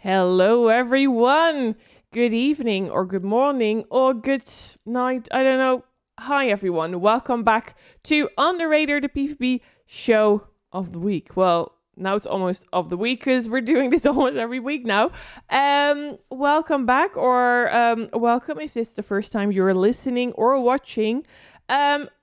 Hello, everyone. Good evening, or good morning, or good night. I don't know. Hi, everyone. Welcome back to Underrated, the PvP show of the week. Well, now it's almost of the week because we're doing this almost every week now. Welcome back, or welcome if this is the first time you're listening or watching.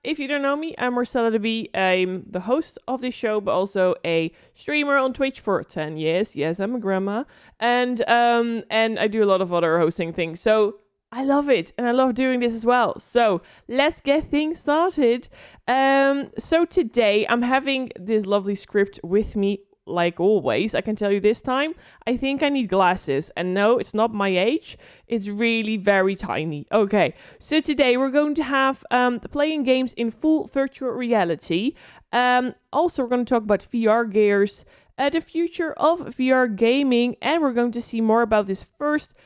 If you don't know me, I'm Marcella de Bie. I'm the host of this show, but also a streamer on Twitch for 10 years. Yes, I'm a grandma. And I do a lot of other hosting things. So I love it, and I love doing this as well. So let's get things started. So today I'm having this lovely script with me. Like always, I can tell you this time, I think I need glasses. And no, it's not my age. It's really very tiny. Okay, so today we're going to have playing games in full virtual reality. Also, we're going to talk about VR gears, the future of VR gaming, and we're going to see more about this first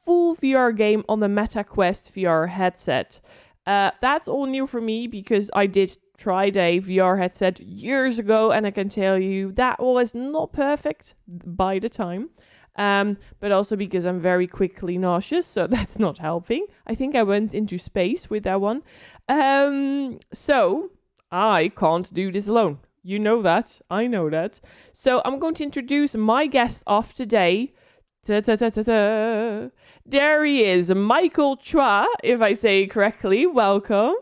full VR game on the Meta Quest VR headset. That's all new for me because I did tried a VR headset years ago, and I can tell you that was not perfect by the time. But also because I'm very quickly nauseous, so that's not helping. I think I went into space with that one. So I can't do this alone. You know that. I know that. So I'm going to introduce my guest of today. Ta-ta-ta-ta-ta. There he is, Michael Chua, if I say it correctly. Welcome.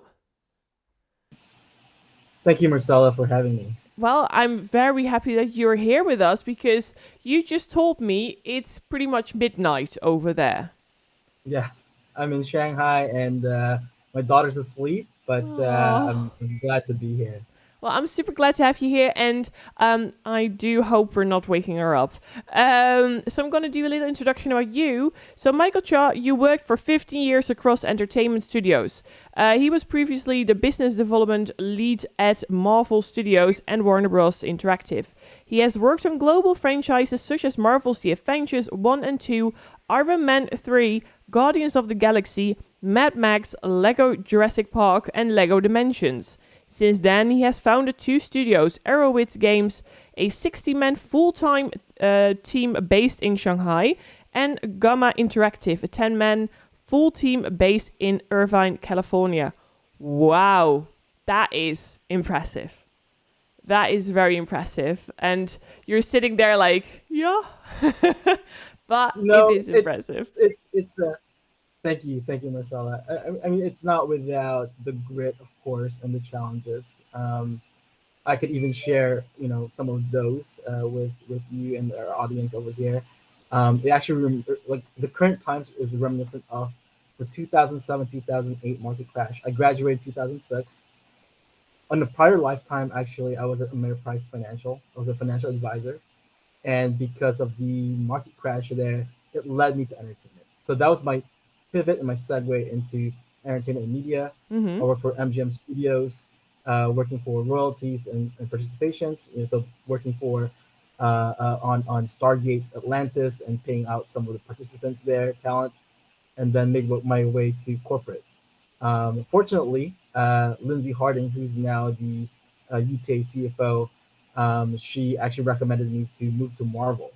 Thank you, Marcella, for having me. Well, I'm very happy that you're here with us because you just told me it's pretty much midnight over there. Yes, I'm in Shanghai and my daughter's asleep, but Oh. I'm glad to be here. Well, I'm super glad to have you here, and I do hope we're not waking her up. So I'm going to do a little introduction about you. So Michael Chua, you worked for 15 years across entertainment studios. He was previously the business development lead at Marvel Studios and Warner Bros. Interactive. He has worked on global franchises such as Marvel's The Avengers 1 and 2, Iron Man 3, Guardians of the Galaxy, Mad Max, Lego Jurassic Park, and Lego Dimensions. Since then, he has founded two studios, Arrowiz Games, a 60-man full-time team based in Shanghai, and Gamma Interactive, a 10-man full team based in Irvine, California. Wow, that is impressive. That is very impressive. And you're sitting there like, yeah, but it No, is impressive. it's thank you, Marcella. I mean, it's not without the grit, of course, and the challenges. I could even share, some of those with you and our audience over here. It actually like the current times is reminiscent of the 2007 2008 market crash. I graduated 2006. On a prior lifetime, actually, I was at Ameriprise Financial. I was a financial advisor, and because of the market crash there, it led me to entertainment. So that was my pivot and my segue into entertainment and media. Mm-hmm. I worked for MGM Studios, working for royalties and participations. So working for on Stargate Atlantis and paying out some of the participants there, talent, and then make my way to corporate. Fortunately, Lindsay Harding, who's now the UTA CFO, she actually recommended me to move to Marvel,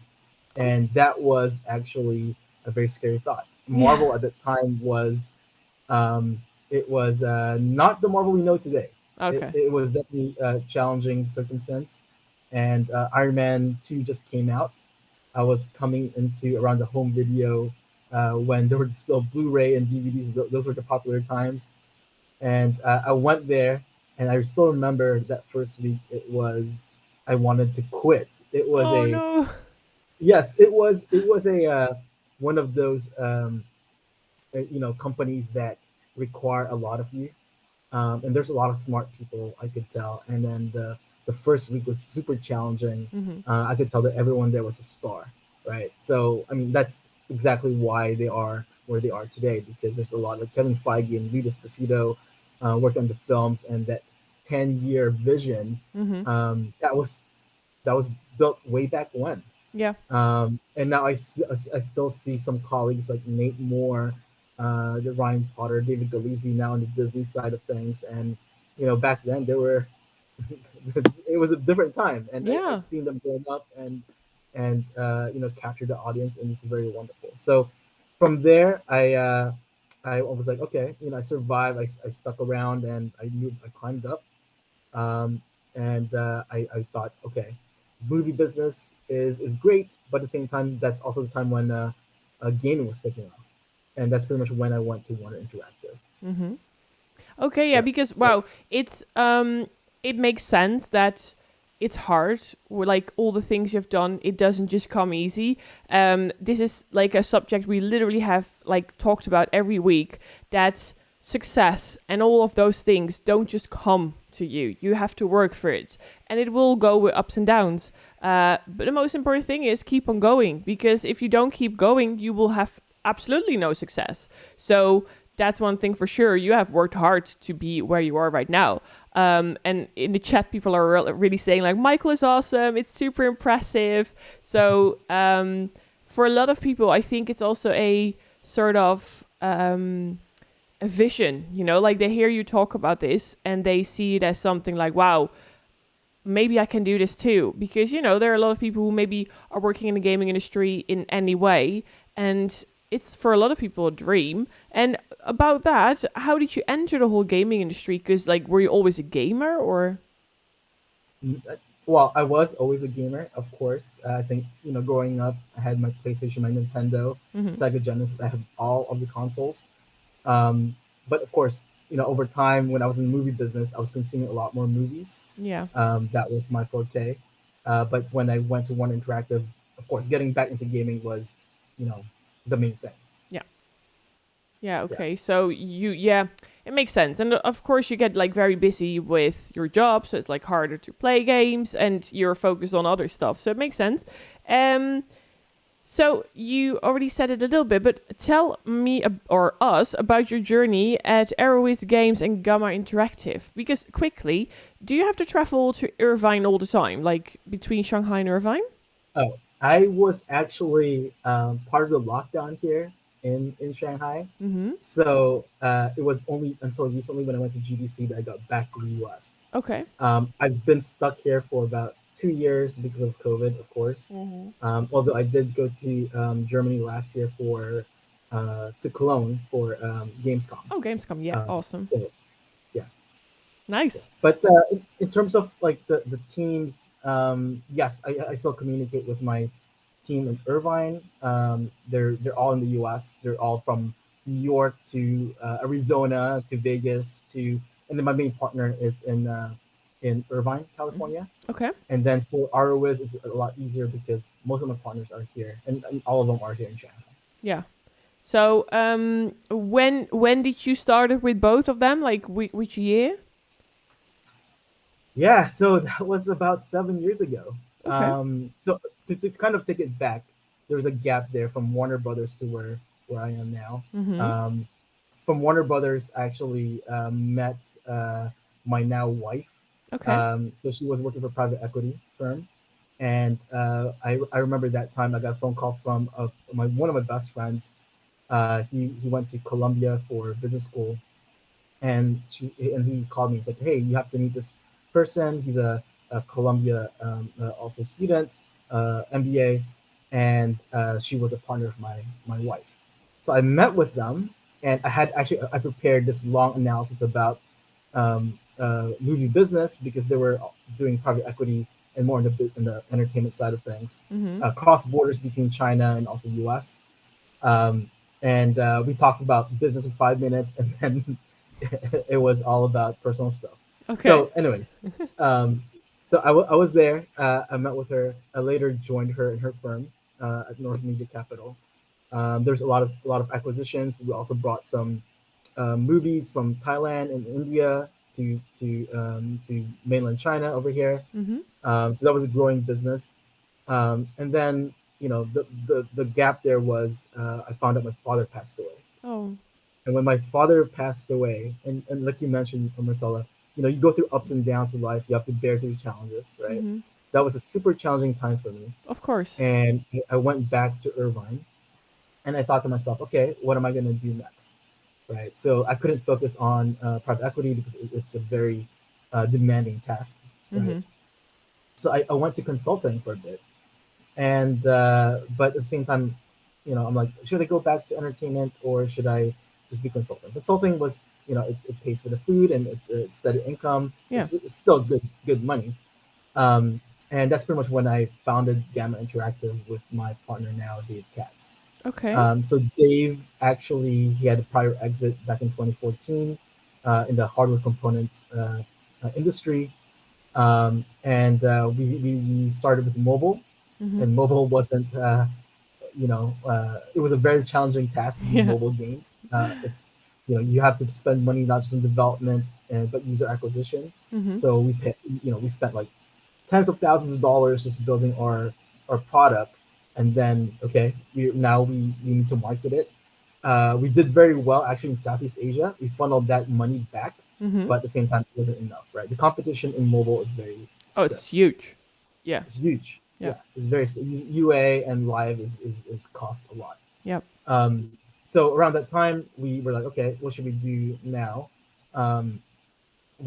Oh, and that was actually a very scary thought. yeah. Marvel at the time was it was not the Marvel we know today. It, Okay. it was definitely a challenging circumstance, and Iron Man 2 just came out. I was coming into around the home video when there were still Blu-ray and DVDs. Those were the popular times, and I went there, and I still remember that first week. It was I wanted to quit. It was Oh, a no. Yes, it was a one of those companies that require a lot of you, and there's a lot of smart people I could tell. And then the first week was super challenging. Mm-hmm. I could tell that everyone there was a star, right? So I mean that's exactly why they are where they are today, because there's a lot of Kevin Feige and Louis Esposito working on the films, and that 10-year vision Mm-hmm. that was built way back when. Yeah. And now I still see some colleagues like Nate Moore, the Ryan Potter, David Galizzi now on the Disney side of things, and back then they were it was a different time, and Yeah. I've seen them grown up, and and capture the audience, and it's very wonderful. So from there, I was like, okay, I survived. I stuck around and I climbed up, um, and I thought, okay, movie business is great, but at the same time, that's also the time when gaming was taking off, and that's pretty much when I went to Warner Interactive. Mm-hmm. Okay, yeah, Yeah. because So, wow, it makes sense that it's hard. Like all the things you've done, it doesn't just come easy. This is like a subject we literally have like talked about every week. That success and all of those things don't just come to you. You have to work for it, and it will go with ups and downs. But the most important thing is keep on going, because if you don't keep going, you will have absolutely no success. So that's one thing for sure. You have worked hard to be where you are right now. And in the chat, people are really saying like, Michael is awesome. It's super impressive. So for a lot of people, I think it's also a sort of a vision, like they hear you talk about this and they see it as something like, wow, maybe I can do this too. Because, there are a lot of people who maybe are working in the gaming industry in any way. And it's for a lot of people a dream. And about that, how did you enter the whole gaming industry? Because, like, were you always a gamer or? well, I was always a gamer, of course. I think growing up, I had my PlayStation, my Nintendo, Mm-hmm. Sega Genesis. I have all of the consoles. Um, but of course, over time, when I was in the movie business, I was consuming a lot more movies. Yeah. That was my forte. But when I went to One Interactive, of course, getting back into gaming was, you know, the main thing. Yeah. Yeah, Yeah. okay. So it makes sense. And of course you get like very busy with your job, so it's like harder to play games and you're focused on other stuff. So it makes sense. Um so you already said it a little bit, but tell me or us about your journey at Arrowiz Games and Gamma Interactive. Because quickly, do you have to travel to Irvine all the time, like between Shanghai and Irvine? Oh, I was actually part of the lockdown here in Shanghai. Mm-hmm. So it was only until recently when I went to GDC that I got back to the US. Okay. I've been stuck here for about 2 years because of COVID, of course. Mm-hmm. Although I did go to Germany last year to Cologne for Gamescom. Oh, Gamescom. Yeah, awesome. So yeah, yeah. Nice. But in terms of like the teams, yes, I still communicate with my team in Irvine. They're all in the U.S. They're all from New York to Arizona to Vegas to, and then my main partner is in Irvine, Mm-hmm. California. Okay. And then for Arrowiz, it's a lot easier because most of my partners are here, and all of them are here in Shanghai. Yeah. So, when did you start with both of them? Like, which year? Yeah, so that was about 7 years ago. Okay. So to kind of take it back, there was a gap there from Warner Brothers to where I am now. Mm-hmm. Um, from Warner Brothers, I actually met my now wife. Okay. So she was working for a private equity firm, and I remember that time I got a phone call from one of my best friends. He went to Columbia for business school, and he called me. He's like, "Hey, you have to meet this person. He's a Columbia also student, MBA, and she was a partner of my wife." So I met with them, and I prepared this long analysis about movie business because they were doing private equity and more in the entertainment side of things, Mm-hmm. cross borders between China and also U.S. Um, and we talked about business for 5 minutes, and then it was all about personal stuff. Okay. So, anyways, um, I was there. I met with her. I later joined her in her firm at North Media Capital. There's a lot of acquisitions. We also brought some movies from Thailand and India to mainland China over here. Mm-hmm. So that was a growing business. And then the gap there was I found out my father passed away. Oh. And when my father passed away, and like you mentioned, Marcella, you go through ups and downs in life. You have to bear through challenges, right? Mm-hmm. That was a super challenging time for me. Of course. And I went back to Irvine, and I thought to myself, okay, what am I going to do next? Right. So I couldn't focus on private equity because it's a very demanding task, right? Mm-hmm. So I went to consulting for a bit, And but at the same time, I'm like, should I go back to entertainment or should I just do consulting? Consulting was, it pays for the food and it's a steady income. Yeah. It's still good money. Um, and that's pretty much when I founded Gamma Interactive with my partner now, Dave Katz. Okay. So Dave actually, he had a prior exit back in 2014 in the hardware components industry, and we started with mobile, Mm-hmm. and mobile wasn't it was a very challenging task to do Yeah. mobile games. It's you have to spend money not just in development but user acquisition. Mm-hmm. So we spent like tens of thousands of dollars just building our product, and then okay, we need to market it. We did very well actually in Southeast Asia. We funneled that money back, Mm-hmm. but at the same time, it wasn't enough. Right, the competition in mobile is very Oh, stiff. it's huge. Yeah. It's huge. Yeah. Yeah, it's very UA and live is cost a lot. Yep. So around that time, we were like, okay, what should we do now? Um,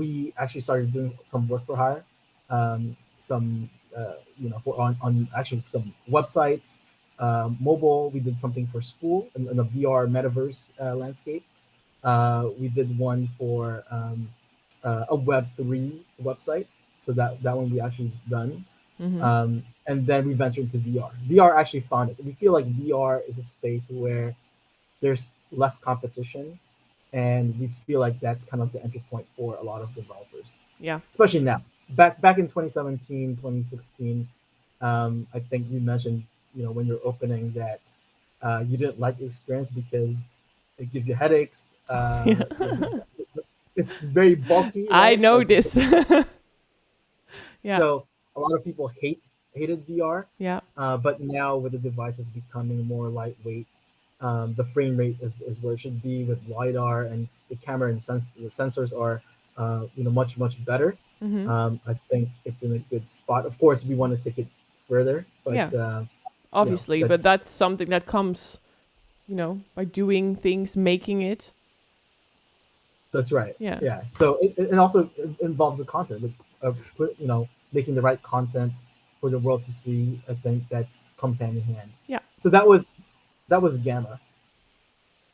we actually started doing some work for hire, some for on actually some websites, mobile. We did something for school in the VR metaverse landscape. We did one for a Web3 website, so that one we actually done. Mm-hmm. And then we ventured into VR. VR actually found us. We feel like VR is a space where there's less competition, and we feel like that's kind of the entry point for a lot of developers, Yeah. especially now. Back in 2017, 2016, I think you mentioned, when you're opening that you didn't like the experience because it gives you headaches. Yeah. It's very bulky, I right? know Like this. Yeah. so a lot of people hated VR, Yeah. but now with the devices becoming more lightweight, the frame rate is where it should be with lidar, and the camera and the sensors are much better. Mm-hmm. I think it's in a good spot. Of course, we want to take it further, but Yeah. Obviously, but that's that's something that comes, by doing things, making it. that's right. Yeah. Yeah. So it also involves the content, like making the right content for the world to see. I think that's comes hand in hand. Yeah. So that was Gamma.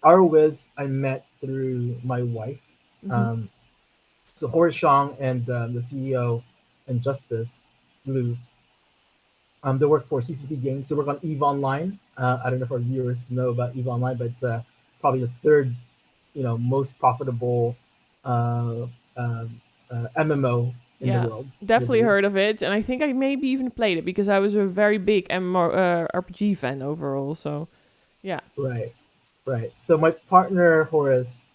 Arrowiz I met through my wife. Mm-hmm. Um, so Horace Shang and the CEO and Justice Liu, they work for CCP Games. They work on Eve Online. I don't know if our viewers know about Eve Online, but it's probably the third, most profitable uh, MMO in the Yeah. world, Definitely globally. heard of it, and I think I maybe even played it because I was a very big RPG fan overall. So, yeah. Right, right. So my partner Horace,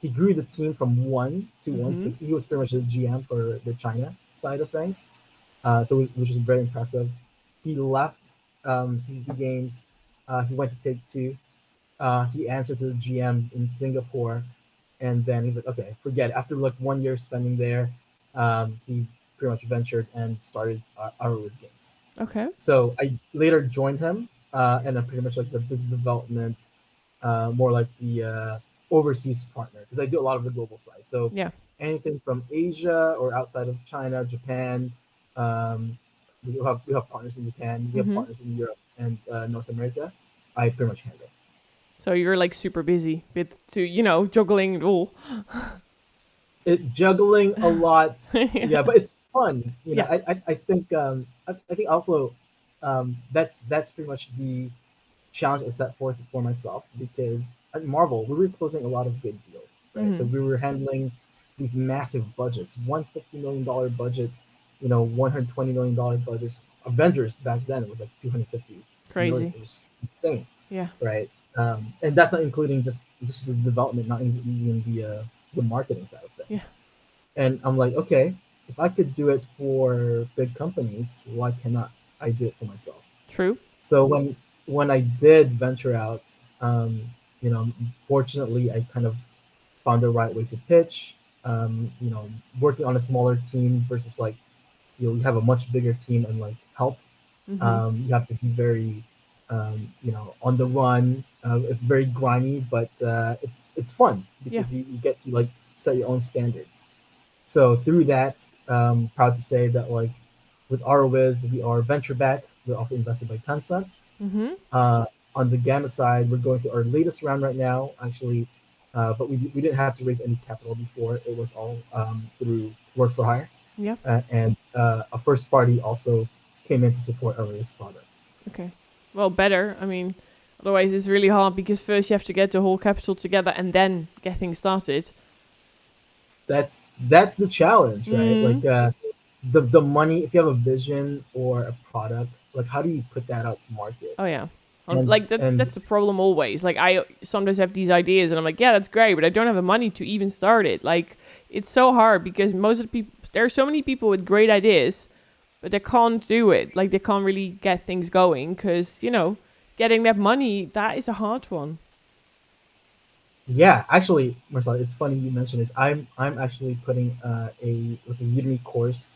he grew the team from 1 to Mm-hmm. 160. He was pretty much the GM for the China side of things. Which is very impressive. He left CCP Games. He went to Take Two. He answered to the GM in Singapore, and then he's like, okay, forget it. After like 1 year spending there, he pretty much ventured and started Arrowiz Games. Okay. So I later joined him, and I'm pretty much like the business development, more like the overseas partner, because I do a lot of the global side. So Yeah. anything from Asia or outside of China, Japan, um, we have partners in Japan, we have Mm-hmm. partners in Europe and North America. I pretty much handle. So you're like super busy with juggling it all. It juggling a lot, Yeah. yeah, but it's fun. Yeah. I think I think also that's pretty much the challenge I set forth for myself, because at Marvel we were closing a lot of good deals, right? So Mm-hmm. we were handling these massive budgets, $150 million budget, $120 million budgets. Avengers back then it was like 250 million. Crazy. It was insane, Yeah. right? And that's not including just the development, not even the marketing side of Yeah. things. And I'm like, okay, if I could do it for big companies, why cannot I do it for myself? True. So when I did venture out, um, fortunately, I kind of found the right way to pitch. Working on a smaller team versus like, you have a much bigger team and like help. Mm-hmm. You have to be very, on the run. It's very grimy, but it's fun Yeah. because you get to like set your own standards. So through that, proud to say that like with Arrowiz, we are venture backed. We're also invested by Tencent. Mm-hmm. On the Gamma side, we're going through our latest round right now, actually, but we didn't have to raise any capital before. It was all through work for hire, Yeah. and a first party also came in to support our latest product. Okay. Well, better. I mean, otherwise it's really hard because first you have to get the whole capital together and then get things started. That's the challenge, right? Mm. Like the money. If you have a vision or a product, like how do you put that out to market? Oh yeah. And Like and that's the problem always. Like I sometimes have these ideas and I'm like, yeah, that's great, but I don't have the money to even start it. Like it's so hard because most of the people, there are so many people with great ideas, but they can't do it. Like they can't really get things going because getting that money, that is a hard one. yeah, actually, Marcella, it's funny you mentioned this. I'm actually putting a Udemy course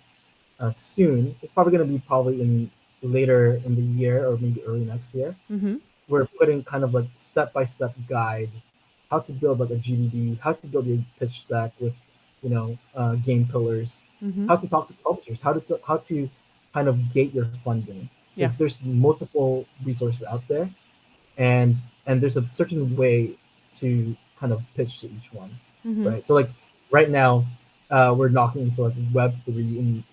soon. It's probably going to be probably in later in the year or maybe early next year. Mm-hmm. We're putting kind of like step by step guide how to build like a GDD, how to build your pitch deck with game pillars, Mm-hmm. how to talk to publishers, how to kind of gate your funding Yeah. because there's multiple resources out there, and there's a certain way to kind of pitch to each one, Mm-hmm. right? So like right now, we're knocking into like Web3 and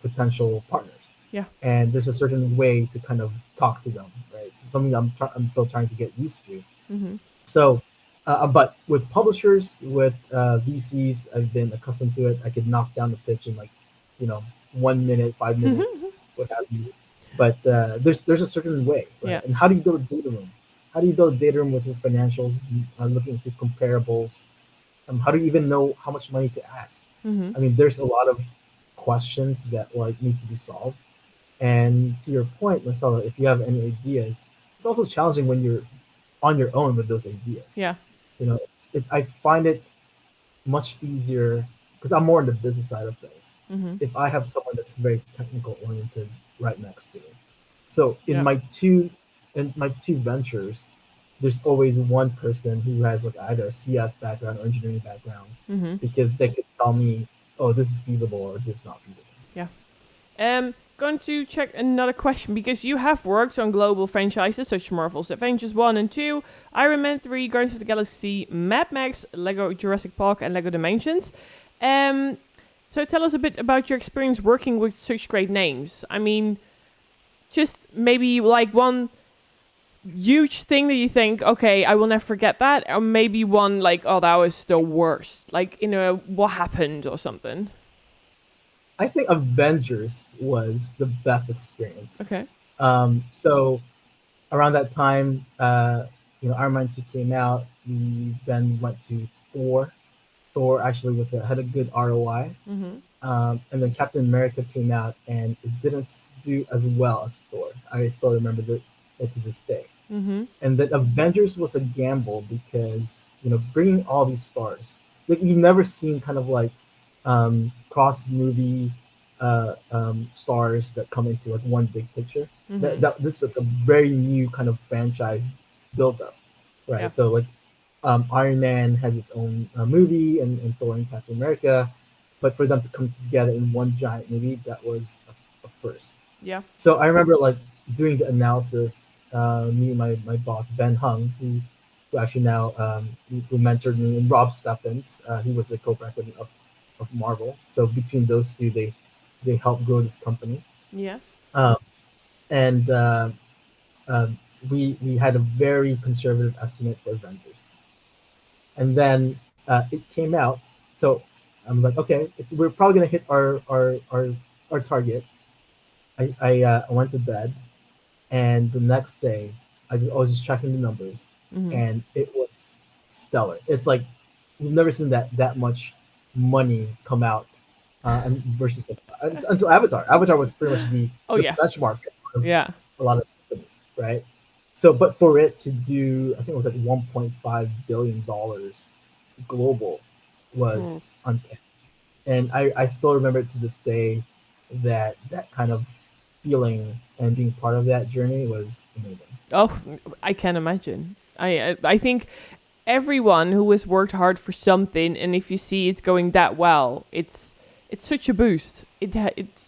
potential partners, Yeah. and there's a certain way to kind of talk to them, right? It's something I'm still trying to get used to. Mm-hmm. So, but with publishers, with VCs, I've been accustomed to it. I could knock down the pitch in like, 1 minute, 5 minutes, what have you. But there's a certain way, right? Yeah. And how do you build a data room? How do you build a data room with your financials, looking into comparables? How do you even know how much money to ask? Mm-hmm. I mean, there's a lot of questions that like need to be solved. And to your point, Marcella, if you have any ideas, it's also challenging when you're on your own with those ideas. Yeah. It's I find it much easier because I'm more on the business side of things. Mm-hmm. If I have someone that's very technical oriented right next to me. So Yeah. in my two ventures, there's always one person who has like either a CS background or engineering background Mm-hmm. because they could tell me, oh, this is feasible or this is not feasible. Yeah. Going to check another question because you have worked on global franchises such as Marvel's Avengers 1 and 2, Iron Man 3, Guardians of the Galaxy, Mad Max, Lego Jurassic Park, and Lego Dimensions. So tell us a bit about your experience working with such great names. I mean, just maybe like one huge thing that you think, okay, I will never forget that, or maybe one like, oh, that was the worst. Like, what happened or something. I think Avengers was the best experience. Okay. So around that time, Iron Man 2 came out. We then went to Thor. Thor actually had a good ROI. Mm-hmm. And then Captain America came out, and it didn't do as well as Thor. I still remember it to this day. Mm-hmm. And then Avengers was a gamble because bringing all these stars, like you've never seen kind of like cross movie stars that come into like one big picture. Mm-hmm. This is like a very new kind of franchise built up, right? Yeah. So like Iron Man had its own movie and Thor and Captain America, but for them to come together in one giant movie, that was a first. Yeah. So I remember like doing the analysis. Me and my boss Ben Hung, who actually now who mentored me, and Rob Steffens, he was the co-president of Marvel. So between those two, they helped grow this company. Yeah. And we had a very conservative estimate for Avengers, and then it came out. So I'm like, okay, we're probably gonna hit our target. I went to bed, and the next day I was just checking the numbers, Mm-hmm. and it was stellar. It's like we've never seen that much money come out, and versus until Avatar. Avatar was pretty much the Yeah. benchmark of Yeah. a lot of companies, right? So, but for it to do, I think it was like $1.5 billion global was uncanny. And I still remember to this day that kind of feeling and being part of that journey was amazing. Oh, I can imagine. I think everyone who has worked hard for something, and if you see it's going that well, it's it's such a boost. It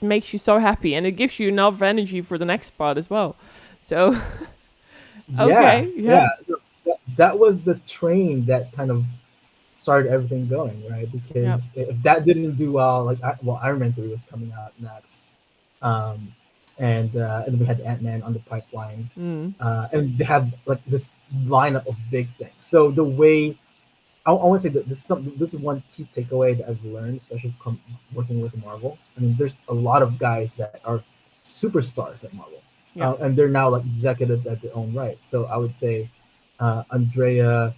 makes you so happy, and it gives you enough energy for the next part as well. So Yeah, okay, yeah, yeah. That was the train that kind of started everything going, right? yeah, Because if that didn't do well, like Iron Man 3 was coming out next, um, and then we had Ant-Man on the pipeline, mm, and they had like this lineup of big things. So the way I want to say that this is one key takeaway that I've learned, especially working with Marvel. I mean, there's a lot of guys that are superstars at Marvel, yeah, and they're now like executives at their own right. So I would say Andrea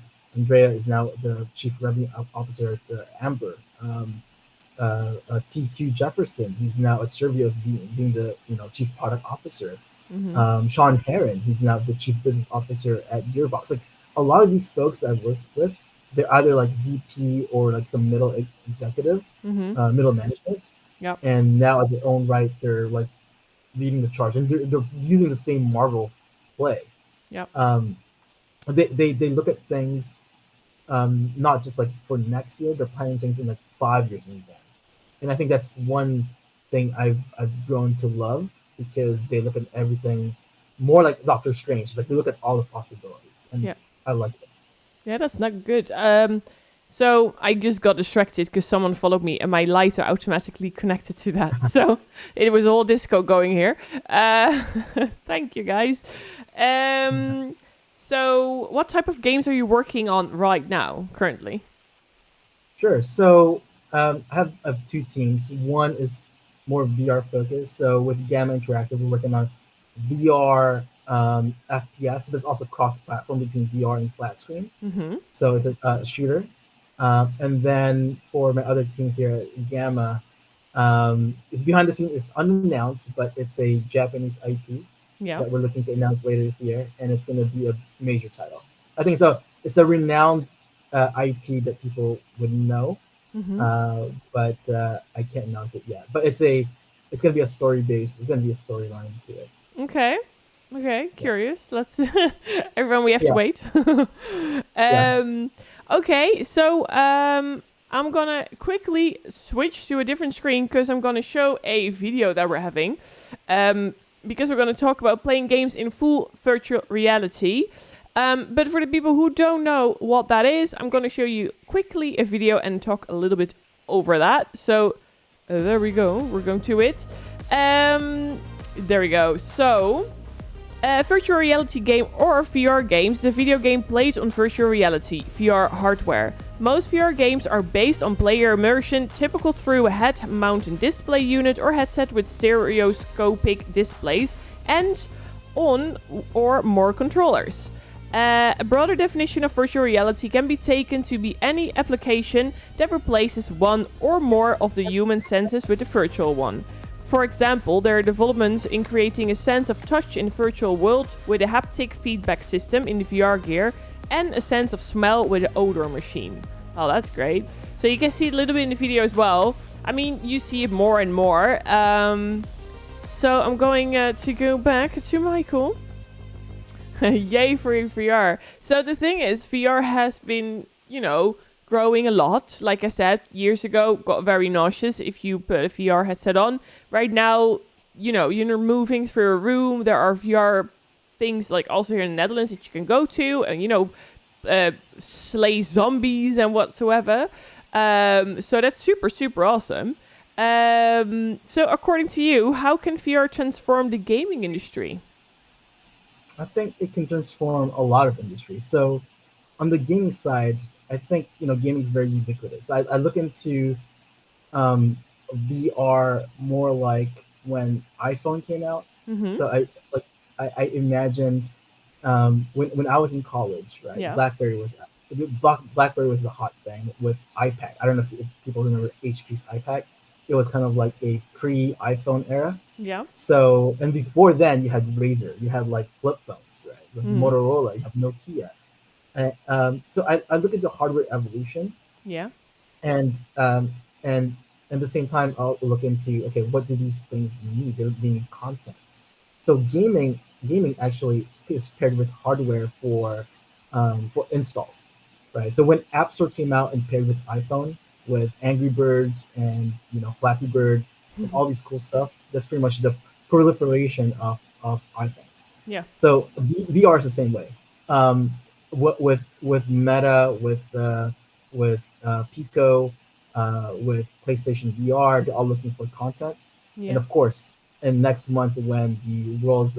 is now the chief revenue officer at Amber. TQ Jefferson, he's now at Servios being the chief product officer. mm-hmm. Sean Heron, he's now the chief business officer at Gearbox. Like a lot of these folks I've worked with, they're either like VP or like some middle executive, Mm-hmm. middle management, Yep, and now at their own right, they're like leading the charge, and they're using the same Marvel play. yep. Um, they look at things not just like for next year, they're planning things in like 5 years in advance, and I think that's one thing I've grown to love because they look at everything more like Doctor Strange. Like they look at all the possibilities, and Yeah. I like it. Yeah, that's not good. So I just got distracted because someone followed me and my lights are automatically connected to that. So it was all disco going here. Uh, thank you, guys. So what type of games are you working on right now, currently? Sure. So I have two teams. One is more VR focused. So with Gamma Interactive, we're working on VR FPS, but it's also cross-platform between VR and flat screen. Mm-hmm. So it's a shooter. And then for my other team here at Gamma, it's behind the scenes. It's unannounced, but it's a Japanese IP Yeah. that we're looking to announce later this year, and it's going to be a major title. I think it's a renowned IP that people would know, Mm-hmm. but I can't announce it yet. But it's going to be a story based. It's going to be a storyline to it. Okay. Okay. Yeah. Curious. Let's everyone. We have to Yeah. wait. Yes. Okay. So I'm gonna quickly switch to a different screen because I'm gonna show a video that we're having. Because we're gonna talk about playing games in full virtual reality. But for the people who don't know what that is, I'm gonna show you quickly a video and talk a little bit over that. So there we go. We're going to it. There we go. So, virtual reality game or VR games, the video game played on virtual reality, VR hardware. Most VR games are based on player immersion, typical through a head-mounted display unit or headset with stereoscopic displays, and on or more controllers. A broader definition of virtual reality can be taken to be any application that replaces one or more of the human senses with a virtual one. For example, there are developments in creating a sense of touch in the virtual world with a haptic feedback system in the VR gear and a sense of smell with an odor machine. Oh, that's great. So you can see it a little bit in the video as well. I mean, you see it more and more. So I'm going to go back to Michael. Yay for VR. So the thing is, VR has been, growing a lot. Like I said, years ago, got very nauseous if you put a VR headset on. Right now, you're moving through a room. There are VR things like also here in the Netherlands that you can go to and, slay zombies and whatsoever. So that's super, super awesome. So according to you, how can VR transform the gaming industry? I think it can transform a lot of industries. So on the gaming side, I think gaming is very ubiquitous. I look into VR more like when iPhone came out. Mm-hmm. So I imagine when I was in college, right? Yeah. BlackBerry was a hot thing with iPad. I don't know if people remember HP's iPad. It was kind of like a pre-iPhone era. Yeah. So, and before then, you had Razer, you had like flip phones, right? Like Mm. Motorola, you have Nokia. So I look into hardware evolution, Yeah. and and at the same time, I'll look into okay, what do these things need? They need content. So gaming actually is paired with hardware for installs, right? So when App Store came out and paired with iPhone, with Angry Birds and Flappy Bird and all these cool stuff. That's pretty much the proliferation of iPhones. Yeah. So VR is the same way. Um, with Meta, with Pico, with PlayStation VR, they're all looking for content, and Yeah. of course, and next month when the World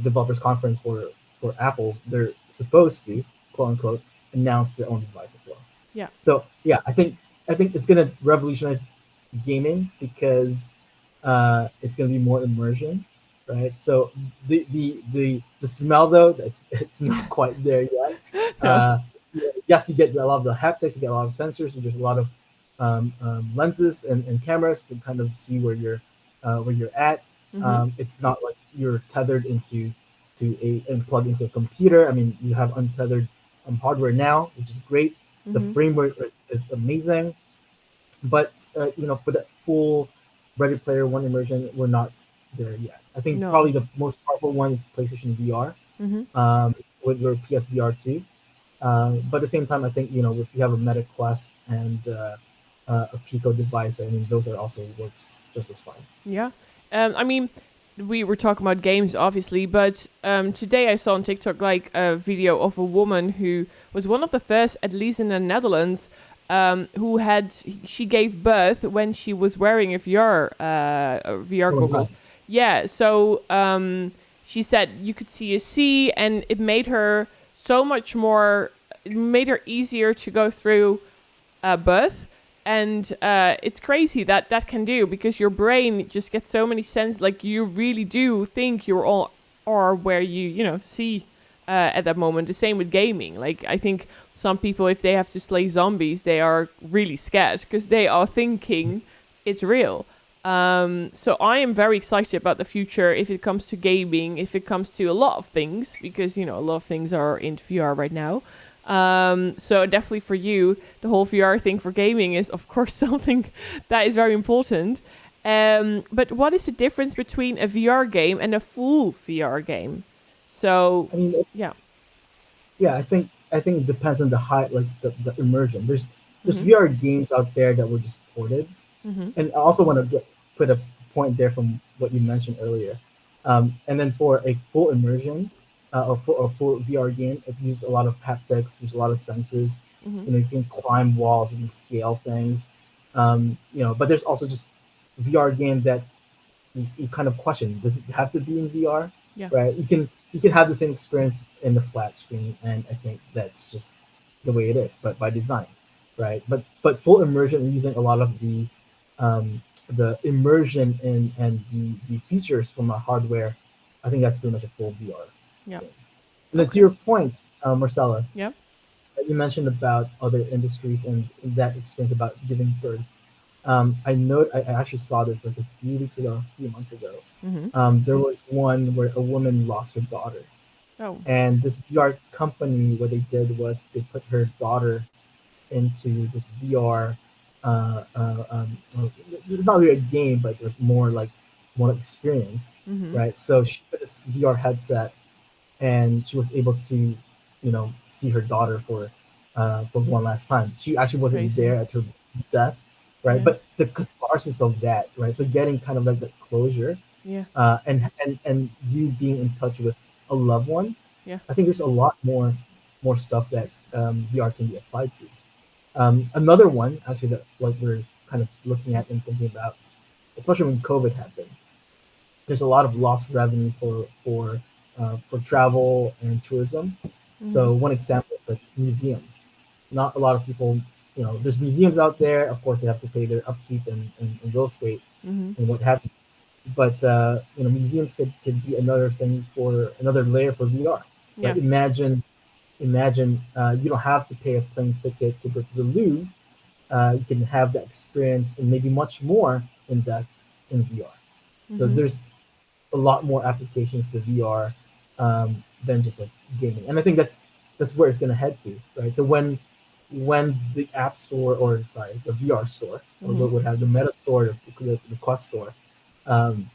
Developers Conference for Apple, they're supposed to quote unquote announce their own device as well. Yeah. So yeah, I think it's gonna revolutionize gaming because it's gonna be more immersion, right? So the smell though, it's not quite there yet. No. Uh, yes, you get a lot of the haptics, you get a lot of sensors, and there's a lot of lenses and cameras to kind of see where you're at. Mm-hmm. It's not like you're tethered and plugged into a computer. I mean, you have untethered hardware now, which is great. The Mm-hmm. framework is amazing, but for that full Ready Player One immersion, we're not there yet. I think No. probably the most powerful one is PlayStation VR, Mm-hmm. with your PSVR 2. But at the same time, I think if you have a Meta Quest and a Pico device, I mean those are also works just as fine. Yeah. I mean, we were talking about games, obviously, but today I saw on TikTok like a video of a woman who was one of the first, at least in the Netherlands, who she gave birth when she was wearing a VR Oh my god! goggles. Yeah. So she said you could see a sea, and it made her so much more. It made her easier to go through birth. And it's crazy that can do, because your brain just gets so many sense. Like, you really do think you're all or where you see at that moment. The same with gaming. Like, I think some people, if they have to slay zombies, they are really scared because they are thinking it's real. So I am very excited about the future if it comes to gaming, if it comes to a lot of things, because a lot of things are in VR right now. So definitely for you, the whole VR thing for gaming is, of course, something that is very important. But what is the difference between a VR game and a full VR game? So, I mean, yeah. yeah, I think it depends on the height, like the immersion. There's Mm-hmm. VR games out there that were just ported, Mm-hmm. and I also want to put a point there from what you mentioned earlier. And then for a full immersion, a full VR game, it uses a lot of haptics. There's a lot of senses. Mm-hmm. You can climb walls, you can scale things. But there's also just VR game that you kind of question: does it have to be in VR? Yeah. Right? You can have the same experience in the flat screen, and I think that's just the way it is, but by design, right? But full immersion using a lot of the immersion and the features from a hardware, I think that's pretty much a full VR Yeah. game. And then to Okay. your point, Marcella, Yeah. you mentioned about other industries and that experience about giving birth. I actually saw this like a few weeks ago, a few months ago. Mm-hmm. There was one where a woman lost her daughter, Oh. and this VR company, what they did was they put her daughter into this VR. It's not really a game, but it's like more like one experience, Mm-hmm. right? So she put this VR headset, and she was able to, see her daughter for one last time. She actually wasn't Crazy. there at her death, right? Yeah. But the catharsis of that, right? So getting kind of like the closure, Yeah. and you being in touch with a loved one. Yeah. I think there's a lot more stuff that VR can be applied to. Another one actually that what we're kind of looking at and thinking about, especially when COVID happened, there's a lot of lost revenue for travel and tourism. Mm-hmm. So one example is like museums. Not a lot of people, there's museums out there. Of course, they have to pay their upkeep and real estate Mm-hmm. and what have you. But museums could be another thing for another layer for VR. Yeah. Right? Imagine you don't have to pay a plane ticket to go to the Louvre. You can have that experience and maybe much more in depth in VR. So Mm-hmm. there's a lot more applications to VR than just like gaming, and I think that's where it's gonna head to, right? So when the App Store, or sorry, the VR store, or Mm-hmm. what would have the Meta Store, the Quest Store, um,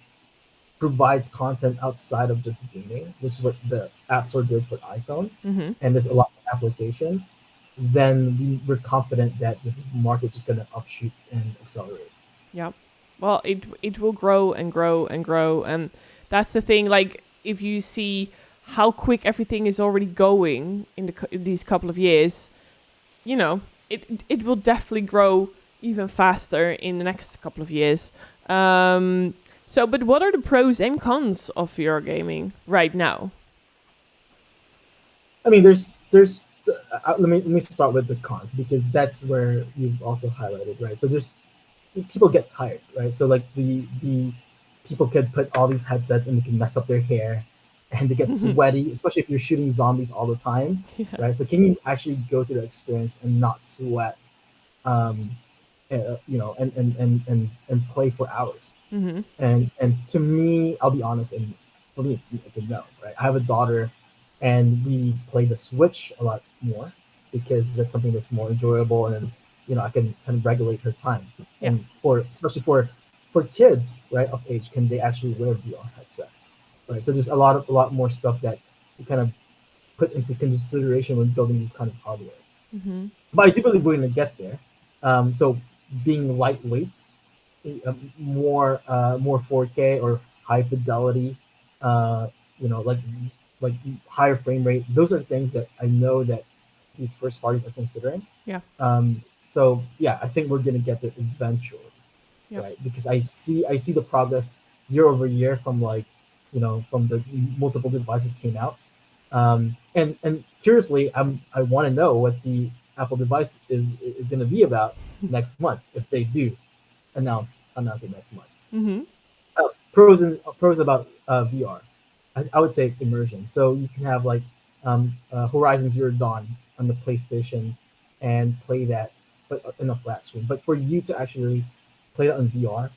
provides content outside of just gaming, which is what the App Store did for iPhone, Mm-hmm. and there's a lot of applications. then we're confident that this market just gonna upshoot and accelerate. Yeah. Well, it will grow and grow and grow, and that's the thing. Like, if you see how quick everything is already going in in these couple of years, you know, it will definitely grow even faster in the next couple of years. So, but what are the pros and cons of VR gaming right now? I mean, let me start with the cons because that's where you've also highlighted, right? So there's people get tired, right? So like the people could put all these headsets and they can mess up their hair, and they get sweaty, especially if you're shooting zombies all the time, Yeah. right? So can you actually go through the experience and not sweat, um, and play for hours? Mm-hmm. And to me, I'll be honest, and for me, it's a no, right? I have a daughter, and we play the Switch a lot more because that's something that's more enjoyable, and I can kind of regulate her time. Yeah. And for especially for kids, right, of age, can they actually wear VR headsets, right? So there's a lot more stuff that you kind of put into consideration when building these kind of hardware. Mm-hmm. But I do believe we're going to get there. So being lightweight, more 4K or high fidelity, uh, like higher frame rate. Those are things that I know that these first parties are considering. Yeah. So yeah, I think we're gonna get there eventually, Yep. right? Because I see the progress year over year from from the multiple devices came out. And curiously, I want to know what the Apple device is going to be about next month if they do announce it next month. Mm-hmm. Pros about VR. I would say immersion. So you can have like Horizon Zero Dawn on the PlayStation and play that, but in a flat screen. But for you to actually play it on VR,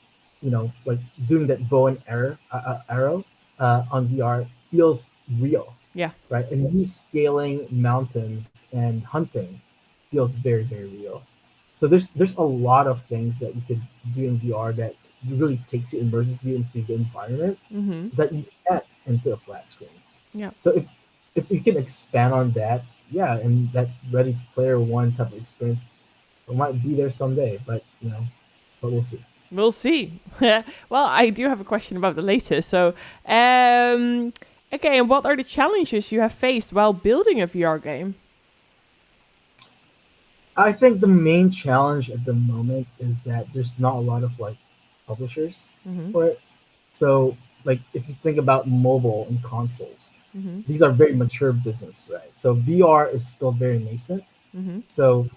like doing that bow and arrow on VR feels real, Yeah. right? And you scaling mountains and hunting feels very, very real. So there's a lot of things that you could do in VR that really takes you, immerses you into the environment Mm-hmm. that you can't into a flat screen. Yeah. So if you can expand on that, yeah, and that Ready Player One type of experience might be there someday, but we'll see. We'll see. Well, I do have a question about the latest. So, um, okay, and what are the challenges you have faced while building a VR game? I think the main challenge at the moment is that there's not a lot of like publishers Mm-hmm. for it. So like if you think about mobile and consoles, Mm-hmm. these are very mature business, right? So VR is still very nascent. Mm-hmm. So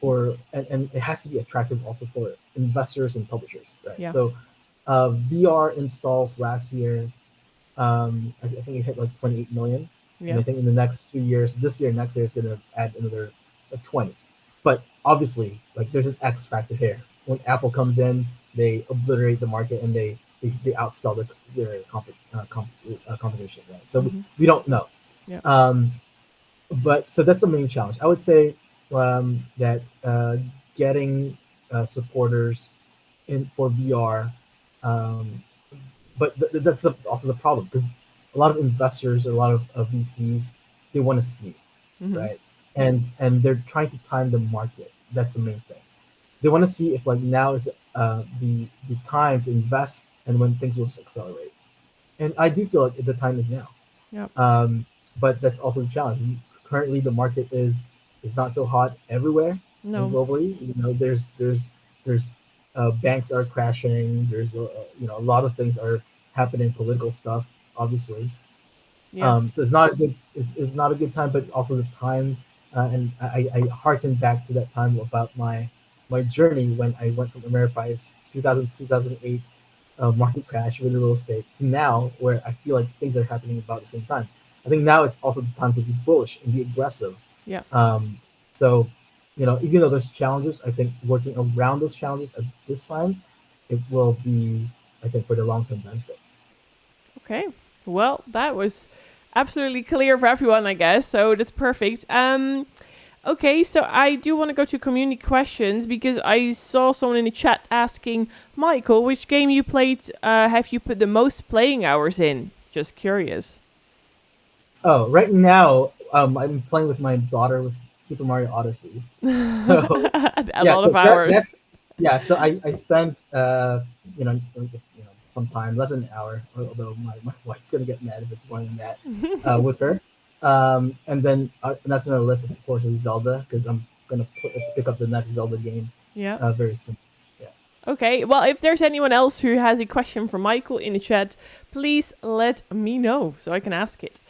and it has to be attractive also for investors and publishers, right? Yeah. So VR installs last year, I think it hit like 28 million, and Yeah. I think in the next 2 years, this year, next year, it's gonna add another 20. But obviously, like there's an X factor here. When Apple comes in, they obliterate the market and they outsell their competition, right? So Mm-hmm. we don't know. Yeah. Um, but so that's the main challenge. I would say that getting supporters in for VR, um, but that's also the problem because a lot of investors, a lot of VCs, they want to see, Mm-hmm. right? And they're trying to time the market. That's the main thing. They want to see if like now is the time to invest and when things will just accelerate. And I do feel like the time is now. Yeah. Um, but that's also the challenge. Currently, the market is not so hot everywhere and No. globally. There's banks are crashing. There's a lot of things are happening. Political stuff, obviously. Yeah. So it's not a good time, but also the time. And I harken back to that time about my journey when I went from Ameriprise 2008 market crash with real estate to now where I feel like things are happening about the same time. I think now it's also the time to be bullish and be aggressive. Yeah. So, even though there's challenges, I think working around those challenges at this time, it will be, I think, for the long term benefit. Okay. Well, that was absolutely clear for everyone, I guess. So that's perfect. Okay, so I do want to go to community questions because I saw someone in the chat asking, Michael, which game you played have you put the most playing hours in? Just curious. Oh, right now, I'm playing with my daughter with Super Mario Odyssey. So A yeah, lot so of hours. that's yeah. So I spent some time, less than an hour, although my wife's gonna get mad if it's more than that, with her. And then that's another list, of course, is Zelda, because I'm gonna let's pick up the next Zelda game Yeah. very soon. Yeah. Okay, well, if there's anyone else who has a question for Michael in the chat, please let me know so I can ask it.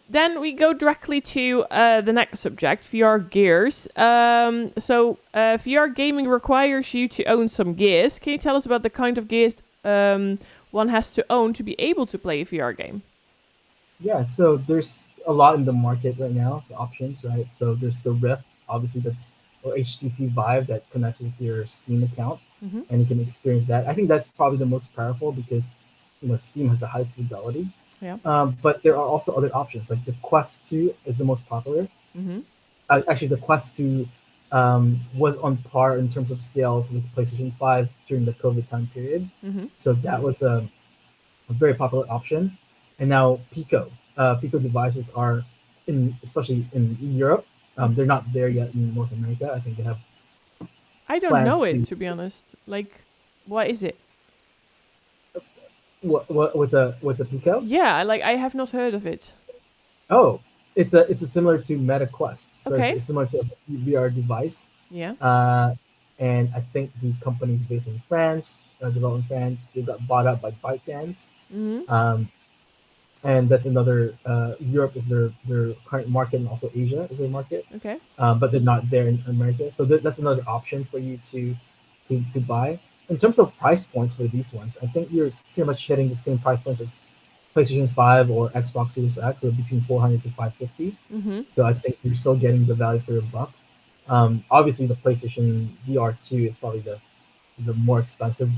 Then we go directly to the next subject, VR gears. VR gaming requires you to own some gears. Can you tell us about the kind of gears one has to own to be able to play a VR game? Yeah, so there's a lot in the market right now, so options, right? So there's the Rift, obviously or HTC Vive that connects with your Steam account, Mm-hmm. and you can experience that. I think that's probably the most powerful because Steam has the highest fidelity. Yeah. But there are also other options, like the Quest 2 is the most popular. Mm-hmm. Actually, the Quest 2 was on par in terms of sales with PlayStation 5 during the COVID time period. Mm-hmm. So that was a very popular option. And now Pico devices are especially in Europe. They're not there yet in North America. I think they have I don't plans know it, to be honest. Like, what is it? what's a Pico? Yeah, I have not heard of it. Oh, it's similar to Meta Quest. So Okay. it's similar to a VR device. Yeah. And I think the company's based in France, developed in France. They got bought up by ByteDance. Mm-hmm. And that's another. Europe is their current market, and also Asia is their market. Okay. But they're not there in America. So that's another option for you to buy. In terms of price points for these ones, I think you're pretty much hitting the same price points as PlayStation 5 or Xbox Series X, so between 400 to 550. Mm-hmm. So I think you're still getting the value for your buck. Obviously, the PlayStation VR 2 is probably the more expensive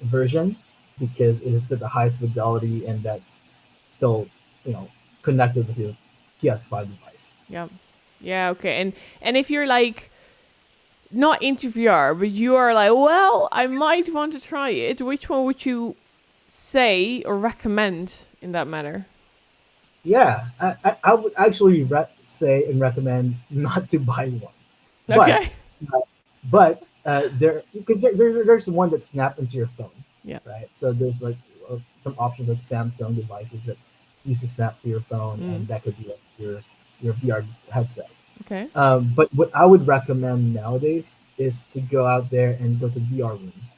version because it has got the highest fidelity, and that's still connected with your PS5 device. Yeah. Yeah, okay. And if you're not into VR, but you are well, I might want to try it, which one would you say or recommend in that matter? Yeah, I would actually say and recommend not to buy one. Okay. But there's one that snap into your phone. Yeah. Right. So there's some options like Samsung devices that used to snap to your phone, and that could be your VR headset. Okay. But what I would recommend nowadays is to go out there and go to VR rooms.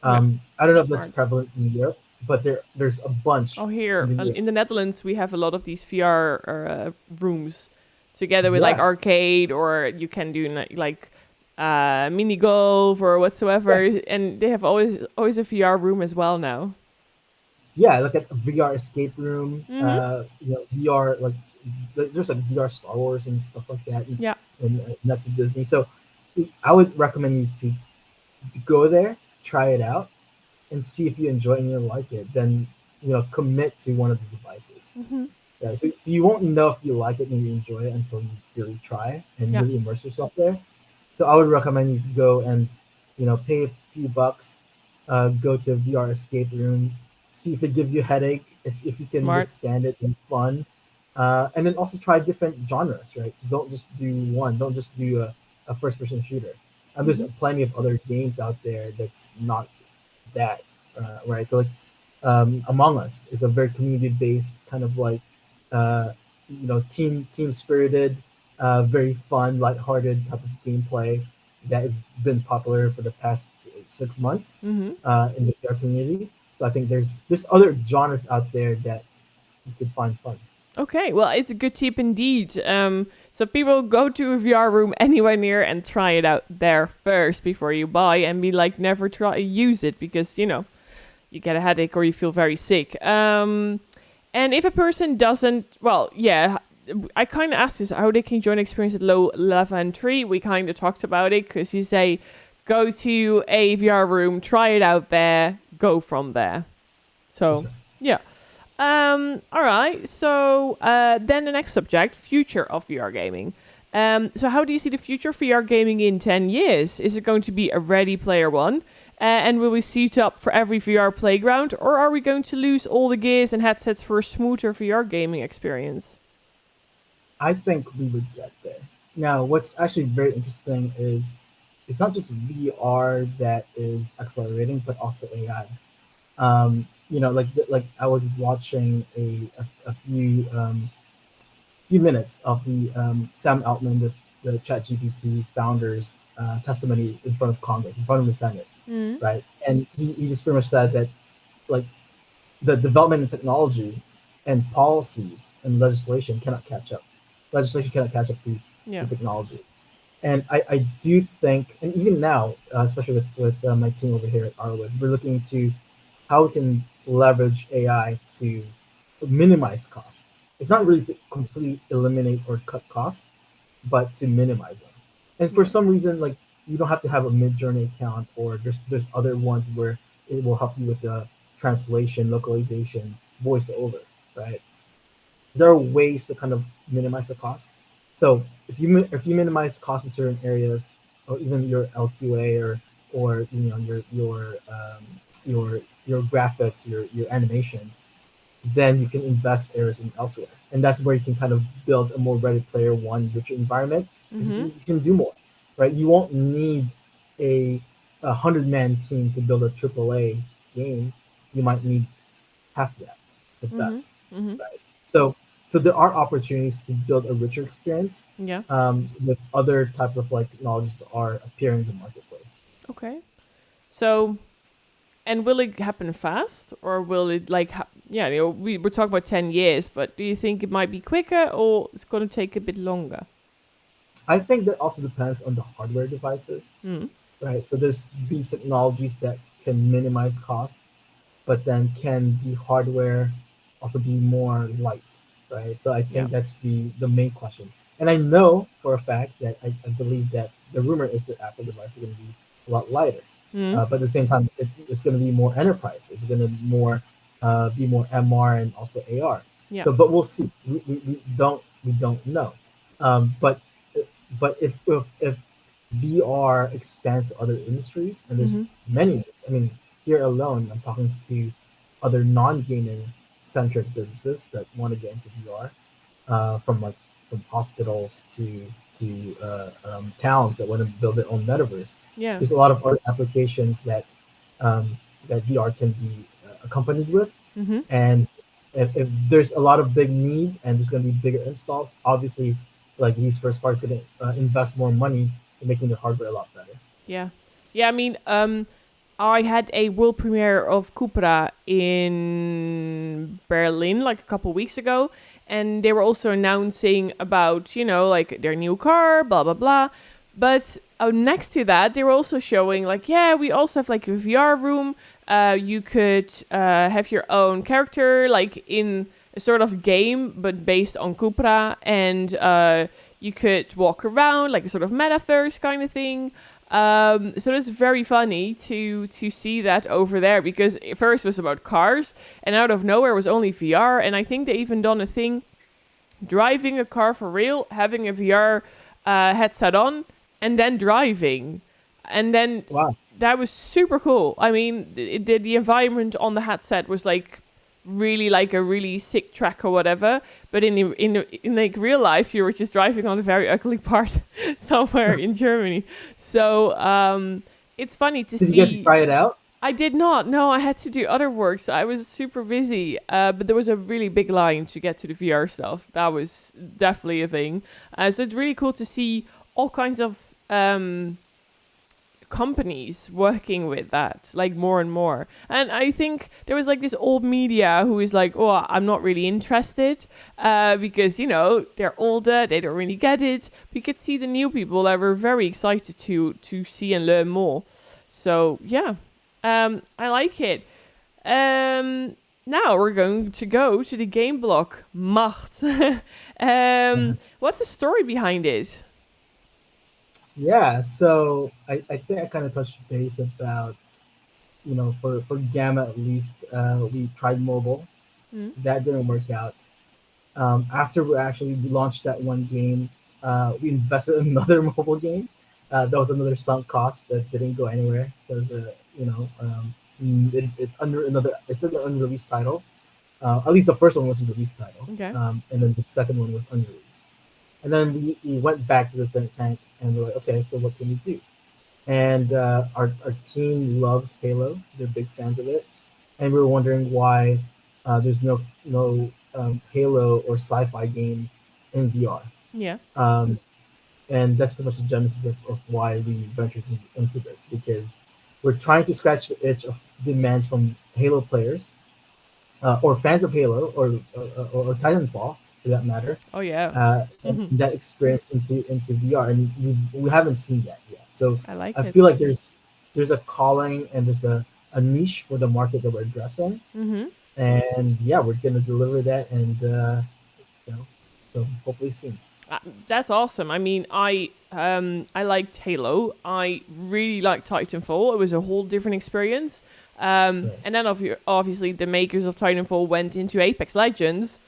I don't know if that's prevalent in Europe, but there's a bunch. Oh, here in the Netherlands, we have a lot of these VR rooms together with arcade, or you can do mini golf or whatsoever, and they have always a VR room as well now. Yeah, like a VR escape room. VR there's VR Star Wars and stuff like that. And next to Disney. So I would recommend you to go there, try it out, and see if you enjoy it and you like it. Then commit to one of the devices. Mm-hmm. Yeah, so you won't know if you like it and you enjoy it until you really try and really immerse yourself there. So I would recommend you to go and pay a few bucks, go to a VR escape room, see if it gives you a headache, if you can withstand it, and fun. And then also try different genres, right? So don't just do one. Don't just do a first-person shooter. And there's plenty of other games out there that's not that, right? So Among Us is a very community-based kind of team spirited, very fun, lighthearted type of gameplay that has been popular for the past 6 months in the VR community. So I think there's other genres out there that you could find fun. Okay, well, it's a good tip indeed. So people go to a VR room anywhere near and try it out there first before you buy, and never use it because you get a headache or you feel very sick. And if a person doesn't, I kind of asked this, how they can join experience at low level entry. We kind of talked about it because you say, go to a VR room, try it out there, go from there. So, yeah. All right. So then the next subject, future of VR gaming. So how do you see the future of VR gaming in 10 years? Is it going to be a Ready Player One? And will we suit up for every VR playground? Or are we going to lose all the gears and headsets for a smoother VR gaming experience? I think we would get there. Now, what's actually very interesting is it's not just VR that is accelerating, but also AI. Like I was watching a few minutes of the Sam Altman, the ChatGPT founder's testimony in front of Congress, in front of the Senate, Mm. right? And he just pretty much said that like the development in technology and policies and legislation cannot catch up. Legislation cannot catch up to Yeah. technology. And I do think, and even now, especially with my team over here at Arrowiz, we're looking to how we can leverage AI to minimize costs. It's not really to completely eliminate or cut costs, but to minimize them. And for Yeah. some reason, like you don't have to have a mid-journey account, or there's other ones where it will help you with the translation, localization, voiceover, right? There are ways to kind of minimize the cost. So if you minimize costs in certain areas, or even your LQA, or your graphics, your animation, then you can invest areas in elsewhere, and that's where you can kind of build a more Ready Player One virtual environment because Mm-hmm. you can do more, right? You won't need a 100-man team to build a AAA game. You might need half that at Mm-hmm. best, Mm-hmm. right? So there are opportunities to build a richer experience Yeah. with other types of like technologies that are appearing in the marketplace. Okay. So, and will it happen fast, or will it like yeah, we're talking about 10 years, but do you think it might be quicker, or it's going to take a bit longer? I think that also depends on the hardware devices, Mm. right? So there's these technologies that can minimize cost, but then can the hardware also be more light, right? So I Yeah. think that's the main question. And I know for a fact that I believe that the rumor is that Apple device is going to be a lot lighter, Mm. but at the same time, it's going to be more enterprise. It's going to be more MR and also AR. Yeah. So, but we'll see. We don't know. But if VR expands to other industries, and there's Mm-hmm. many. I mean, here alone, I'm talking to other non-gaming centric businesses that want to get into VR, from hospitals to towns that want to build their own metaverse. Yeah. There's a lot of other applications um, that VR can be accompanied with, Mm-hmm. and if there's a lot of big need and there's going to be bigger installs, obviously, like these first parties going to invest more money in making the hardware a lot better. Yeah. Yeah, I mean, I had a world premiere of Cupra in Berlin like a couple weeks ago, and they were also announcing about, like their new car, blah blah blah. But next to that, they were also showing like, yeah, we also have like a VR room. You could have your own character, like in a sort of game, but based on Cupra, and you could walk around like a sort of metaverse kind of thing. So it's very funny to see that over there, because at first it was about cars, and out of nowhere was only VR. And I think they even done a thing driving a car for real, having a VR headset on, and then driving, and then Wow. that was super cool. I mean, the environment on the headset was like really like a really sick track or whatever, but in like real life you were just driving on a very ugly part somewhere in Germany. So it's funny to Did you get to see. try it out? I did not. No, I had to do other work, so I was super busy. But there was a really big line to get to the VR stuff. That was definitely a thing. So it's really cool to see all kinds of companies working with that, like more and more. And I think there was like this old media who is like, oh, I'm not really interested, because they're older, they don't really get it. We could see the new people that were very excited to see and learn more. So yeah, I like it. Now we're going to go to the game block Macht. What's the story behind it? Yeah, so I think I kind of touched base about, for Gamma at least, we tried mobile. Mm. That didn't work out. After we launched that one game, we invested in another mobile game. That was another sunk cost that didn't go anywhere. So it was it's an unreleased title. At least the first one was a release title, Okay. and then the second one was unreleased. And then we went back to the think tank and we're like, okay, so what can we do? And our team loves Halo. They're big fans of it, and we were wondering why there's no Halo or sci-fi game in VR. Yeah. Um, and that's pretty much the genesis of why we ventured into this, because we're trying to scratch the itch of demands from Halo players or fans of Halo or Titanfall for that matter, Oh yeah. and Hmm. that experience into VR, and we haven't seen that yet. So I like I it. feel like there's a calling and there's a niche for the market that we're addressing, Hmm. and yeah, we're gonna deliver that, and you know, so hopefully soon. Uh, that's awesome. I mean, I liked Halo. I really liked Titanfall. It was a whole different experience. Right. And then obviously the makers of Titanfall went into Apex Legends,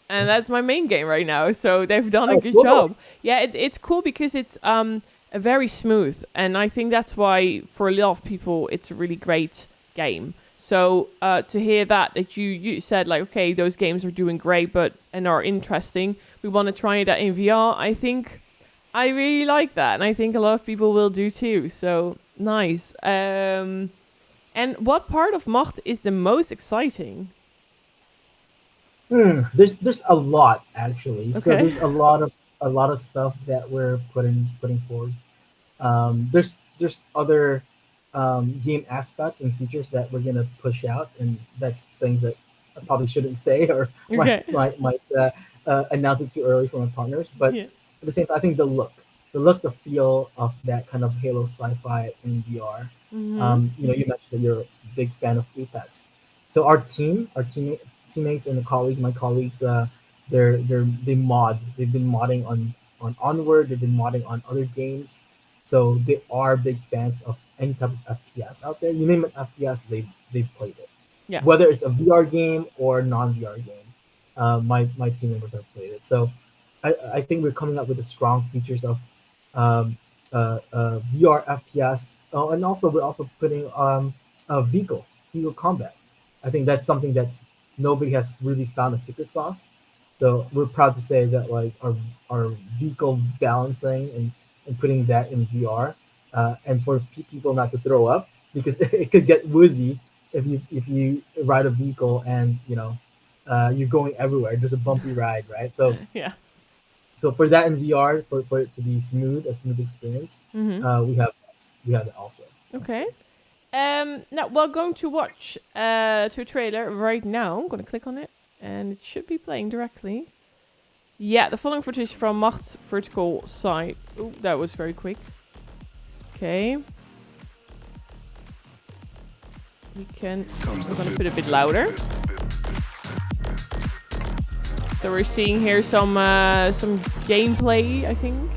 and that's my main game right now. So they've done a Oh, good cool. job. Yeah, it's cool because it's a very smooth, and I think that's why for a lot of people it's a really great game. So to hear that you said like, okay, those games are doing great, but and are interesting. We want to try that in VR. I think I really like that, and I think a lot of people will do too. So nice. And what part of Macht is the most exciting? There's a lot actually. So Okay. there's a lot of stuff that we're putting forward. There's other game aspects and features that we're gonna push out, and that's things that I probably shouldn't say or Okay. might announce it too early for my partners. But Yeah. at the same time, I think the feel of that kind of Halo sci-fi in VR. Mhm. You mentioned that you're a big fan of Apex, so teammates and my colleagues, they've been modding on Onward, they've been modding on other games, so they are big fans of any type of FPS out there. You name it FPS, they've played it, Yeah. whether it's a VR game or non VR game. My team members have played it, so I think we're coming up with the strong features of um, VR FPS, and also we're also putting vehicle combat. I think that's something that nobody has really found a secret sauce. So we're proud to say that like our vehicle balancing and putting that in VR, and for people not to throw up because it could get woozy if you ride a vehicle and you're going everywhere. There's a bumpy ride, right? So Yeah. for that in VR, for it to be a smooth experience, Mhm. we have that also. Okay. Now we're going to watch to a trailer right now. I'm gonna click on it, and it should be playing directly. Yeah, the following footage from Macht vertical side. Oh, that was very quick. Okay. We're gonna put it a bit louder. So we're seeing here some gameplay, I think.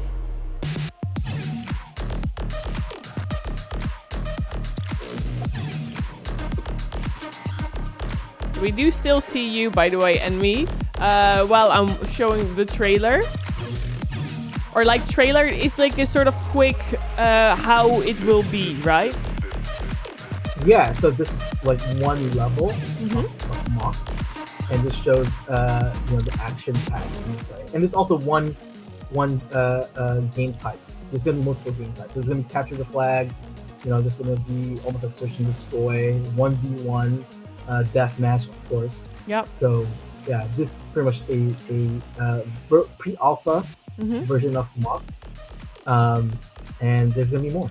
We do still see you, by the way, and me, while I'm showing the trailer. Or like trailer is like a sort of quick how it will be, right? Yeah, so this is like one level Mm-hmm. of Macht, and this shows the action packed gameplay, and there's also one game type. There's gonna be multiple game types. There's gonna be capture the flag. There's gonna be almost like search and destroy, 1v1, deathmatch, of course. Yep. So yeah, this is pretty much a pre-alpha Mm-hmm. version of Macht, um, and there's gonna be more.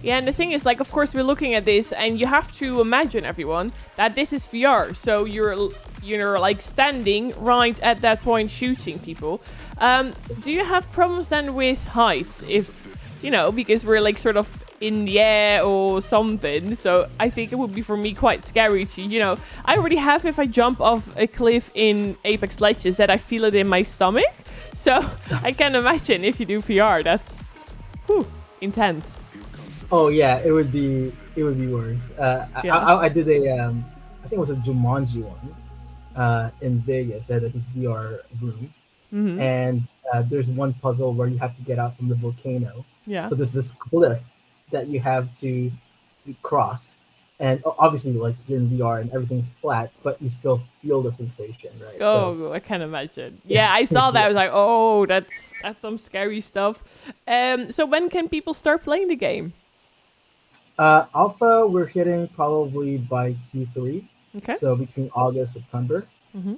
Yeah, and the thing is, like, of course, we're looking at this, and you have to imagine, everyone, that this is VR. So you're like standing right at that point shooting people. Do you have problems then with heights? If because we're like sort of in the air or something. So I think it would be for me quite scary to. I already have if I jump off a cliff in Apex Legends that I feel it in my stomach. So I can imagine if you do VR, that's intense. Oh yeah, it would be worse. Yeah. I did I think it was a Jumanji one, in Vegas at this VR room, Mm-hmm. and there's one puzzle where you have to get out from the volcano. Yeah. So there's this cliff that you have to cross, and obviously like you're in VR and everything's flat, but you still feel the sensation, right? So Oh, I can imagine. Yeah, I saw that. I was like, oh, that's some scary stuff. So when can people start playing the game? alpha we're hitting probably by Q3, Okay. so between August September. Mm-hmm.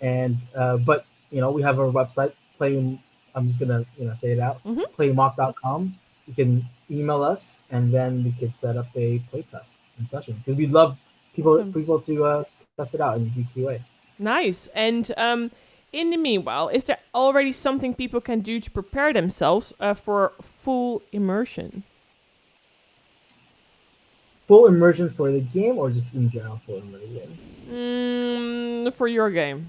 And but we have our website play. I'm just gonna say it out. Mm-hmm. Playmock.com. You can email us, and then we could set up a playtest and session because we'd love Awesome. people to test it out and do QA. Nice. And in the meanwhile, is there already something people can do to prepare themselves for full immersion? Full immersion for the game, or just in general full immersion? For your game.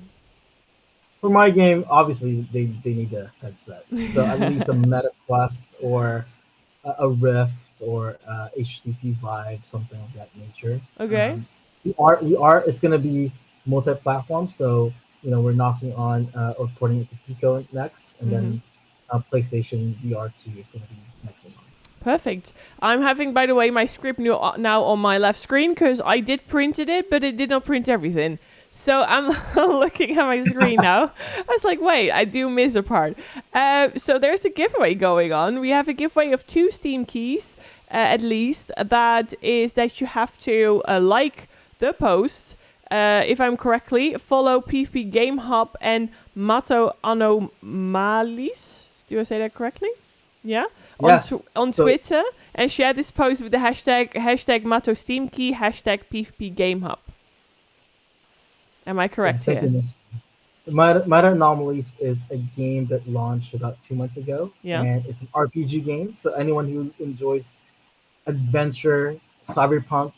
For my game, obviously they need a headset, so at least a Meta Quest or a Rift or HTC Vive, something of that nature. Okay. We are. It's going to be multi-platform, so we're knocking on or porting it to Pico next, and Mm-hmm. then PlayStation VR2 is going to be next in line. Perfect. I'm having, by the way, my script now on my left screen because I did printed it, but it did not print everything. So I'm looking at my screen now. I was like, wait, I do miss a part. So there's a giveaway going on. We have a giveaway of 2 Steam keys, at least. That is that you have to like the post. If I'm correctly, follow PvPGameHub and Mato Anomalies. Do I say that correctly? Yeah, Yes. on So Twitter, and share this post with the hashtag Mato Steam Key, hashtag PvPGameHub. Am I correct thank here? you, Miss. Meta Anomalies is a game that launched about 2 months ago, Yeah, and it's an RPG game. So anyone who enjoys adventure, cyberpunk,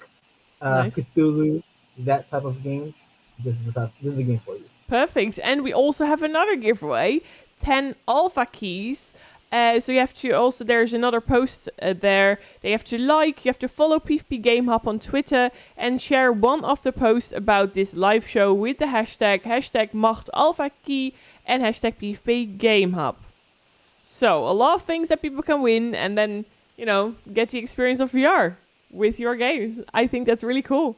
nice. Cthulhu, that type of games, this is the game for you. Perfect. And we also have another giveaway, 10 alpha keys. So you have to also, there's another post there. They have to like, you have to follow PvPGameHub on Twitter and share one of the posts about this live show with the hashtag Macht alpha key and hashtag PvPGameHub. So a lot of things that people can win and then, get the experience of VR with your games. I think that's really cool.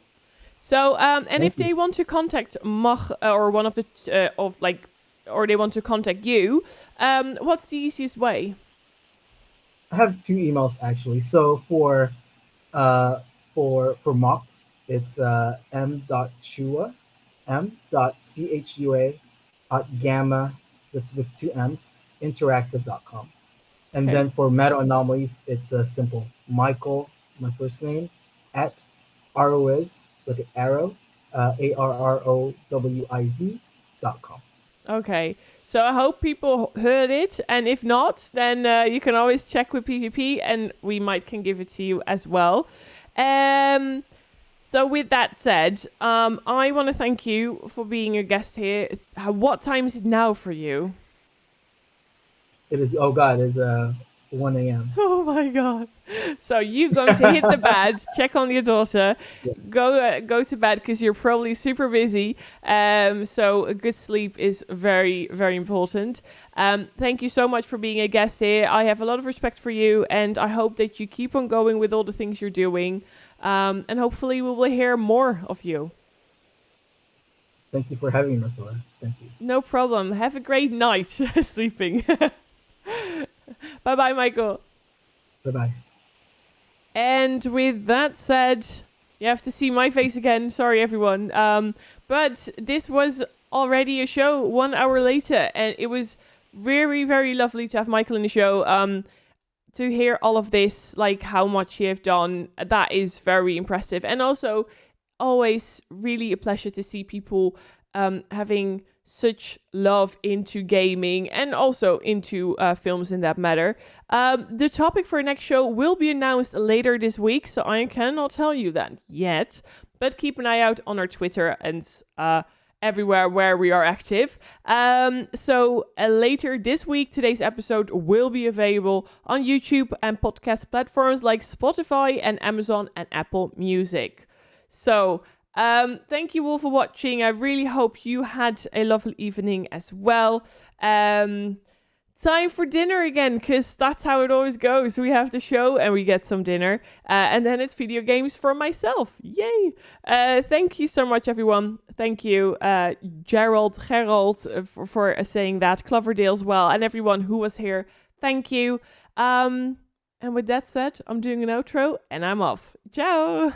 So, and Thank if you. they want to contact Mach or one of the or they want to contact you, what's the easiest way? I have 2 emails actually. So uh for Mocked, it's m.chua m.chua at gamma, that's with 2 M's, interactive.com. And Okay, then for Meta Anomalies, it's simple. Michael, my first name, at Arrowiz, with an arrow, ARROWIZ.com. okay. So I hope people heard it, and if not, then you can always check with PvP, and we might can give it to you as well. So with that said, I want to thank you for being a guest here. What time is it now for you? It is, oh God, it's 1 a.m. Oh my god! So you're going to hit the bed, check on your daughter, Yes. go to bed because you're probably super busy. So a good sleep is very very important. Thank you so much for being a guest here. I have a lot of respect for you, and I hope that you keep on going with all the things you're doing. And hopefully we will hear more of you. Thank you for having me, Marcella. Thank you. No problem. Have a great night sleeping. Bye bye, Michael. Bye bye. And with that said, you have to see my face again. Sorry, everyone. But this was already a show 1 hour later, and it was very, very lovely to have Michael in the show. To hear all of this, like how much you have done, that is very impressive. And also, always really a pleasure to see people having such love into gaming and also into films in that matter. The topic for our next show will be announced later this week, so I cannot tell you that yet. But keep an eye out on our Twitter and everywhere where we are active. So later this week, today's episode will be available on YouTube and podcast platforms like Spotify and Amazon and Apple Music. So thank you all for watching. I really hope you had a lovely evening as well. time for dinner again, because that's how it always goes. We have the show and we get some dinner, and then it's video games for myself. Yay! Thank you so much, everyone. Thank you, Gerald, for saying that. Cloverdale as well, and everyone who was here. Thank you. And with that said, I'm doing an outro and I'm off. Ciao!